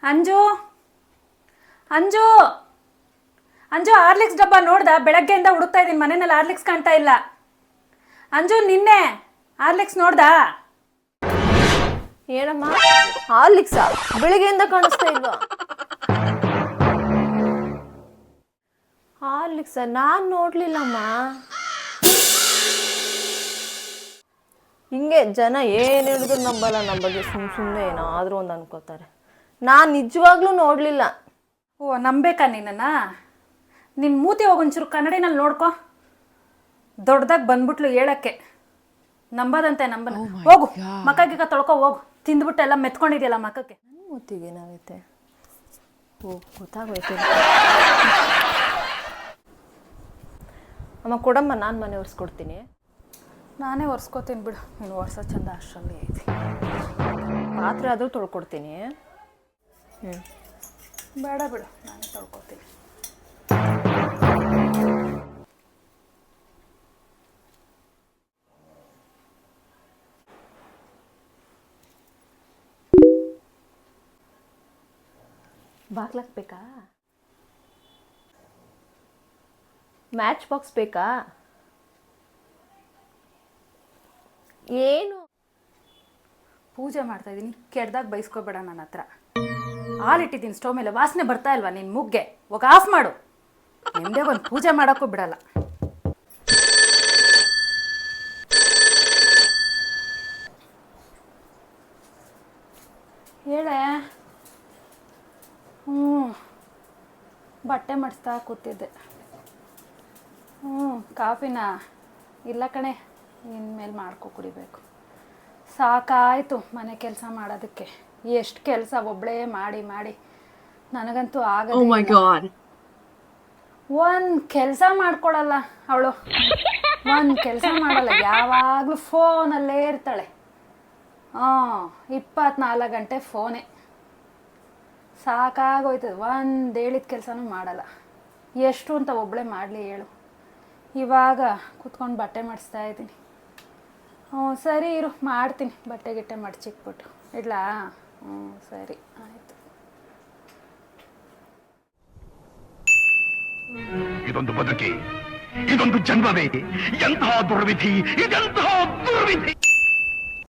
Anju Anju Anju Horlicks ಡಬ್ಬ ನೋಡ್ದ? ಬೆಳಗ್ಗೆಯಿಂದ ಹುಡುಕ್ತಾ ಇದ್ದೀನಿ, ಮನೆಯಲ್ಲಿ ಹಾರ್ಲಿಕ್ಸ್ ಕಾಣ್ತಾ ಇಲ್ಲ. ಅಂಜು ನಿನ್ನೆ ಹಾರ್ಲಿಕ್ಸ್ ನೋಡ್ದಾ? ಏನಮ್ಮ ಹಾರ್ಲಿಕ್ಸಾ? ಬೆಳಿಗ್ಗೆಯಿಂದ ಕಾಣಿಸ್ತಾ ಇಲ್ವಾ? ಹಾರ್ಲಿಕ್ಸ ನಾನು ನೋಡ್ಲಿಲ್ಲಮ್ಮ. ಹಿಂಗೆ ಜನ ಏನು ಹೇಳಿದ್ರು ನಂಬಲ್ಲ, ನಮ್ಮ ಬಗ್ಗೆ ಸುಮ್ಮನೆ ಏನಾದರೂ ಒಂದು ಅನ್ಕೋತಾರೆ. ನಾನು ನಿಜವಾಗ್ಲೂ ನೋಡಲಿಲ್ಲ. ಓ, ನಂಬೇಕಾ ನಿನ್ನ? ನಿನ್ನ ಮೂತಿ ಹೋಗೊಂಚೂರು ಕನ್ನಡಿನಲ್ಲಿ ನೋಡ್ಕೊ. ದೊಡ್ಡದಾಗಿ ಬಂದ್ಬಿಟ್ಲು ಹೇಳಕ್ಕೆ. ನಂಬದಂತೆ ನಂಬನ. ಹೋಗು, ಮಕ್ಕಗೀಗ ತೊಳ್ಕೊ ಹೋಗು. ತಿಂದ್ಬಿಟ್ಟು ಎಲ್ಲ ಮೆತ್ಕೊಂಡಿದೆಯಲ್ಲ ಮಕ್ಕಕ್ಕೆ. ನನ್ನ ಮೂತಿಗೆ ಏನಾಗೈತೆ? ಓ, ಗೊತ್ತಾಗೋಯ್ತು. ಅಮ್ಮ ಕೊಡಮ್ಮ, ನಾನು ಮನೆ ಒರೆಸ್ಕೊಡ್ತೀನಿ. ನಾನೇ ಒರೆಸ್ಕೋತೀನಿ ಬಿಡು, ನೀನು ಒರೆಸೋ ಚಂದ ಅಷ್ಟರಲ್ಲಿ ಐತಿ. ಪಾತ್ರೆ ಆದರೂ ತೊಳ್ಕೊಡ್ತೀನಿ. ಬೇಡ ಬಿಡು, ನಾನೇ ತೊಳ್ಕೊತೀನಿ. ಬಾಗ್ಲಾಕ್ಬೇಕಾ? ಮ್ಯಾಚ್ ಬಾಕ್ಸ್ ಬೇಕಾ? ಏನು ಪೂಜೆ ಮಾಡ್ತಾ ಇದ್ದೀನಿ, ಕೆಡ್ದಾಗ ಬೈಸ್ಕೋಬೇಡ ನನ್ನ ಹತ್ರ. ಹಾಲಿಟ್ಟಿದ್ದೀನಿ ಸ್ಟವ್ ಮೇಲೆ, ವಾಸನೆ ಬರ್ತಾ ಇಲ್ವಾ ನಿನ್ನ ಮುಗ್ಗೆ? ಹೋಗ ಆಫ್ ಮಾಡು. ನಿಮ್ಮದೇ ಒಂದು ಪೂಜೆ ಮಾಡೋಕ್ಕೂ ಬಿಡಲ್ಲ. ಹೇಳೆ. ಬಟ್ಟೆ ಮಡಿಸ್ತಾ ಕೂತಿದ್ದೆ. ಕಾಫಿನ ಇಲ್ಲ ಕಣೆ, ಇನ್ಮೇಲೆ ಮಾಡ್ಕೊ ಕುಡಿಬೇಕು. ಸಾಕಾಯಿತು ಮನೆ ಕೆಲಸ ಮಾಡೋದಕ್ಕೆ. ಎಷ್ಟು ಕೆಲಸ ಒಬ್ಬಳೇ ಮಾಡಿ ಮಾಡಿ ನನಗಂತೂ ಆಗಲ್ಲ. ಒಂದು ಕೆಲಸ ಮಾಡ್ಕೊಡಲ್ಲ ಅವಳು, ಒಂದು ಕೆಲಸ ಮಾಡಲ್ಲ. ಯಾವಾಗಲೂ ಫೋನಲ್ಲೇ ಇರ್ತಾಳೆ. 24 ಗಂಟೆ ಫೋನೇ. ಸಾಕಾಗೋಯ್ತದೆ. ಒಂದು ಹೇಳಿದ ಕೆಲಸನೂ ಮಾಡಲ್ಲ. ಎಷ್ಟು ಅಂತ ಒಬ್ಬಳೇ ಮಾಡಲಿ ಹೇಳು. ಇವಾಗ ಕೂತ್ಕೊಂಡು ಬಟ್ಟೆ ಮಾಡಿಸ್ತಾ ಇದ್ದೀನಿ. ಸರಿ ಇರು, ಮಾಡ್ತೀನಿ. ಬಟ್ಟೆ ಗಿಟ್ಟೆ ಮಡ್ಚಿಕ್ಬಿಟ್ಟು ಇಡ್ಲಾ? ಸರಿ ಆಯಿತು. ಇದೊಂದು ಬದುಕಿ, ಇದೊಂದು ಜನ್ಮವೇ, ಎಂತಹ ದುರ್ವಿಧಿ, ಇದೆಂತಹ ದುರ್ವಿಧಿ.